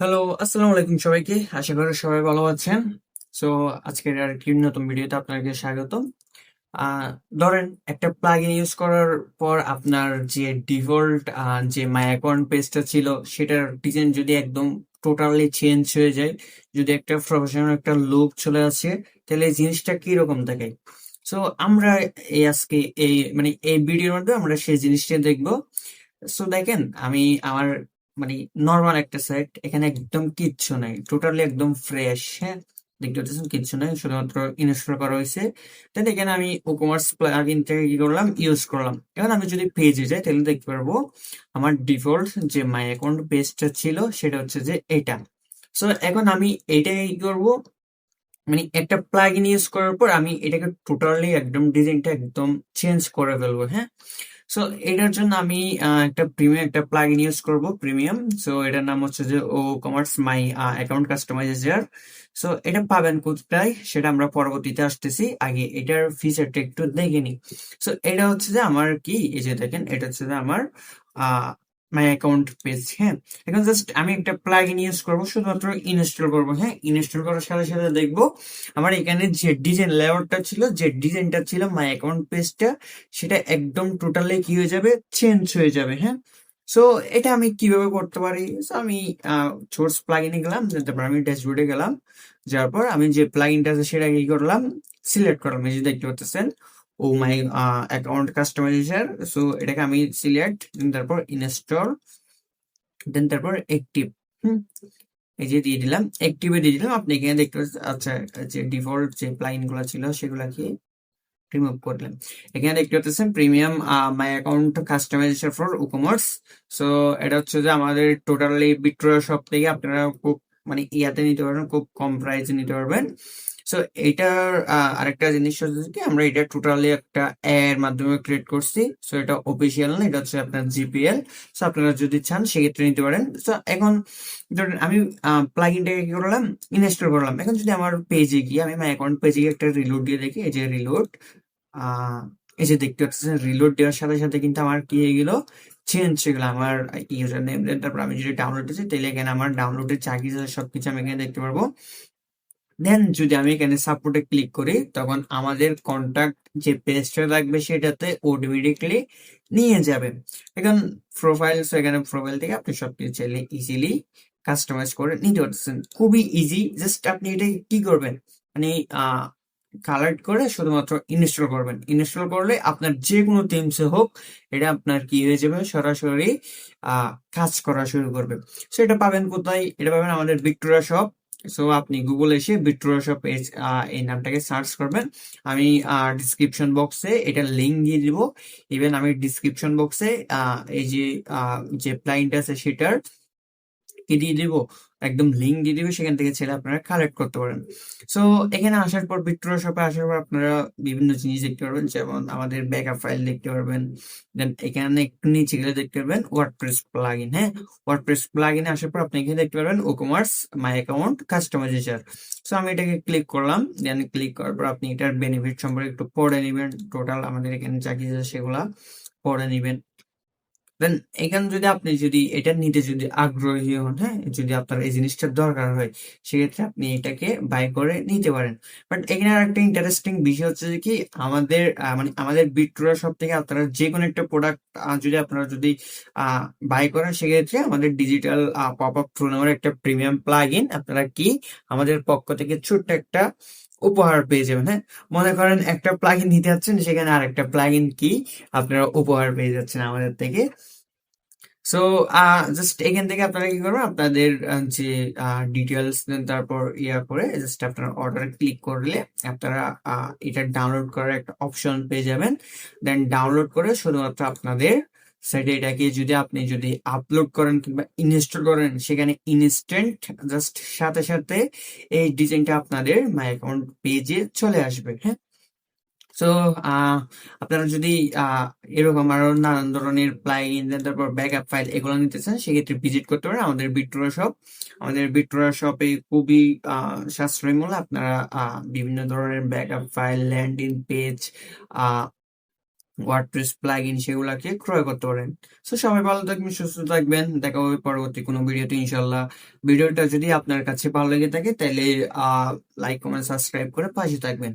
Hello, আসসালামু আলাইকুম সবাইকে। আশা করি সবাই ভালো আছেন। সো আজকের আরেকটি নতুন ভিডিওতে আপনাকে স্বাগতম। আহ ধরেন একটা প্লাগইন ইউজ করার পর আপনার যে ডিফল্ট যে মাই অ্যাকাউন্ট পেজটা ছিল সেটার ডিজাইন যদি একদম টোটালি চেঞ্জ হয়ে যায়, যদি একটা প্রফেশনাল একটা লুক চলে আসে, তাহলে এই জিনিসটা কিরকম থাকে? সো আমরা আজকে এই ভিডিওর মধ্যে আমরা সেই জিনিসটা দেখবো। সো দেখেন, আমি আমার মানে নর্মাল একটা সাইট, এখানে একদম কিচ্ছু নাই, টোটালি একদম ফ্রেশ। হ্যাঁ, দেখতে পাচ্ছেন কিচ্ছু নাই, শুধুমাত্র ইনস্টল করা হয়েছে। দেন এখানে আমি ওকমার্স প্লাগইন থেকে কি করলাম, ইউজ করলাম। এখন আমি যদি পেজে যাই তাহলে দেখতে পারবো আমার ডিফল্ট যে মাই অ্যাকাউন্ট পেজটা ছিল সেটা হচ্ছে যে এটা। সো এখন আমি এইটাকে কি করবো, একটা প্লাগইন ইউজ করার পর আমি এটাকে টোটালি একদম ডিজাইনটা একদম চেঞ্জ করে ফেলবো। হ্যাঁ, সো এটার জন্য আমি একটা প্রিমিয়াম একটা প্লাগইন ইউজ করব, প্রিমিয়াম। সো এটার নাম হচ্ছে যে WooCommerce my account customizer. So এটা পাবেন কোথায় সেটা আমরা পরবর্তীতে আসতেছি, আগে এটার ফিচারটা একটু দেখে নিই। সো এটা হচ্ছে যে আমার কি, এই যে দেখেন, এটা হচ্ছে যে আমার মাই অ্যাকাউন্ট পেজ। হ্যাঁ, এখন জাস্ট আমি একটা প্লাগইন ইউজ করব, শুধুমাত্র ইনস্টল করব। হ্যাঁ, ইনস্টল করার সাথে সাথে দেখবো আমার এখানে যে ডিজাইন লেআউটটা ছিল, যে ডিজাইনটা ছিল মাই অ্যাকাউন্ট পেজটা, সেটা একদম টোটালি কি হয়ে যাবে, চেঞ্জ হয়ে যাবে। হ্যাঁ, সো এটা আমি কিভাবে করতে পারি? So, আমি সোর্স প্লাগইনে গেলাম, তারপর আমি ড্যাশবোর্ডে গেলাম, যাওয়ার পর আমি যে প্লাগইনটা আছে সেটা কি করলাম, সিলেক্ট করলাম। এই যে দেখতে পাচ্ছেন, ও মাই অ্যাকাউন্ট কাস্টমাইজার। সো এটাকে আমি সিলেক্ট, তারপর ইনস্টল, দেন তারপর অ্যাক্টিভ। হুম, এই যে দিয়ে দিলাম, অ্যাক্টিভে দিয়ে দিলাম। আপনি এখানে দেখতে পাচ্ছেন, আচ্ছা, যে ডিফল্ট যে প্লাগইন গুলো ছিল সেগুলা কি রিমুভ করলাম। এখানে দেখতে পাচ্ছেন premium my account customisation for WooCommerce. So এটা হচ্ছে যে আমাদের টোটালি বিট্রো শপ থেকে আপনারা খুব ইয়াতে নিতে পারবেন, খুব কম প্রাইসে নিতে পারবেন। সো এটার আরেকটা জিনিস হচ্ছে কি, আমরা এটা টোটালি একটা এর মাধ্যমে ক্রিয়েট করছি। সো এটা অফিসিয়াল না, এটা হচ্ছে আপনার জিপিএল। সো আপনারা যদি চান সেক্ষেত্রে নিতে পারেন। সো এখন ধরেন আমি প্লাগইনটাকে কি করলাম, ইনস্টল করলাম। এখন যদি আমার পেজে গিয়ে আমি মাই অ্যাকাউন্ট পেজে গিয়ে একটা রিলোড দিয়ে দেখি, এই যে রিলোড, আহ এই যে দেখতে পাচ্ছেন, রিলোড দেওয়ার সাথে সাথে কিন্তু আমার কি হয়ে গেল, চেঞ্জ হয়ে গেল আমার ইউজার নেম। তারপর আমি যদি ডাউনলোড দিচ্ছি তাহলে এখানে আমার ডাউনলোডের যা কিছু আছে সবকিছু আমি এখানে দেখতে পারবো। দেন যদি আমি এখানে সাপোর্টে ক্লিক করি, তখন আমাদের কন্টাক্ট যে পেজটা থাকবে সেটাতে অটোমেটিকলি নিয়ে যাবে। এখন প্রোফাইল, এখানে প্রোফাইল থেকে আপনি সবকিছু চাইলে ইজিলি কাস্টমাইজ করে নিতে পারতেছেন, খুবই ইজি। জাস্ট আপনি এটা কি করবেন, মানে কালেক্ট করে শুধুমাত্র ইনস্টল করবেন। ইনস্টল করলে আপনার যে কোনো থিমসে হোক, এটা আপনার কি হয়ে যাবে, সরাসরি কাজ করা শুরু করবে। সো এটা পাবেন কোথায়? এটা পাবেন আমাদের ভিক্টোরিয়া শপ। সো আপনি গুগল এসে ভিক্টোরিয়া শপ পেজ, এই নামটাকে সার্চ করবেন। আমি ডিসক্রিপশন বক্সে এটা লিঙ্ক দিয়ে দিব। ইভেন আমি ডিসক্রিপশন বক্সে এই যে যে প্লাগইনটা আছে সেটার কি দিয়ে দিব, একদম লিঙ্ক দিয়ে দিবে, সেখান থেকে ছেলে আপনারা কালেক্ট করতে পারেন। সো এখানে আসার পর, ভিক্টোরিয়া শপে আসার পর আপনারা বিভিন্ন জিনিস দেখতে পারবেন, যেমন আমাদের ব্যাকআপ ফাইল দেখতে পারবেন। দেন এখানে একটু নিচে গেলে দেখতে পারবেন ওয়ার্ডপ্রেস প্লাগইন। হ্যাঁ, ওয়ার্ডপ্রেস প্লাগইনে আসার পর আপনি এখানে দেখতে পারবেন WooCommerce my account customisation. So আমি এটাকে ক্লিক করলাম। দেন ক্লিক করার পর আপনি এটার বেনিফিট সম্পর্কে একটু পড়ে নেবেন, টোটাল আমাদের এখানে যা কিছু আছে সেগুলা পড়ে নেবেন। দেন এখানে যদি আপনি যদি এটা নিতে যদি আগ্রহী হন, হ্যাঁ, যদি আপনার এই জিনিসটার দরকার হয়, সেক্ষেত্রে আপনি এটাকে বাই করে নিতে পারেন। বাট এখানে আর একটা ইন্টারেস্টিং বিষয় হচ্ছে যে কি, আমাদের আমাদের বিট্রোরা সব থেকে আপনারা যে কোনো একটা প্রোডাক্ট যদি আপনারা যদি বাই করেন, সেক্ষেত্রে আমাদের ডিজিটাল পপ আপ প্রো নামের একটা প্রিমিয়াম প্লাগ ইন আপনারা কি আমাদের পক্ষ থেকে ছোট্ট একটা উপহার পেয়ে যাবেন। হ্যাঁ, মনে করেন একটা প্লাগ ইন নিতে যাচ্ছেন, সেখানে আর একটা প্লাগ ইন কি আপনারা উপহার পেয়ে যাচ্ছেন আমাদের থেকে। সো জাস্ট এখান থেকে আপনারা কি করবেন, আপনাদের যে ডিটেলস দেন, তারপর করে জাস্ট আপনারা অর্ডার ক্লিক করলে আপনারা এটা ডাউনলোড করার একটা অপশন পেয়ে যাবেন। দেন ডাউনলোড করে শুধুমাত্র আপনাদের সাইটে এটাকে যদি আপনি যদি আপলোড করেন কিংবা ইনস্টল করেন, সেখানে ইনস্ট্যান্ট জাস্ট সাথে সাথে এই ডিজাইনটা আপনাদের মাই অ্যাকাউন্ট পেজে চলে আসবে। হ্যাঁ, সো আপনারা যদি এরকম আরো নানান ধরনের প্লাগইন, তারপর ব্যাকআপ ফাইল এগুলো নিতে চান, সেক্ষেত্রে ভিজিট করতে পারেন আমাদের বিট্রোরা শপ। আমাদের বিট্রোরা শপে খুবই সাশ্রয়ী মূল্যে আপনারা বিভিন্ন ধরনের backup file, landing page, WordPress plugin সেগুলাকে ক্রয় করতে পারেন। সো সবাই ভালো থাকবেন, সুস্থ থাকবেন, দেখা হবে পরবর্তী কোনো ভিডিওতে ইনশাল্লাহ। ভিডিওটা যদি আপনার কাছে ভালো লেগে থাকে তাহলে লাইক কমেন্ট সাবস্ক্রাইব করে পাশে থাকবেন।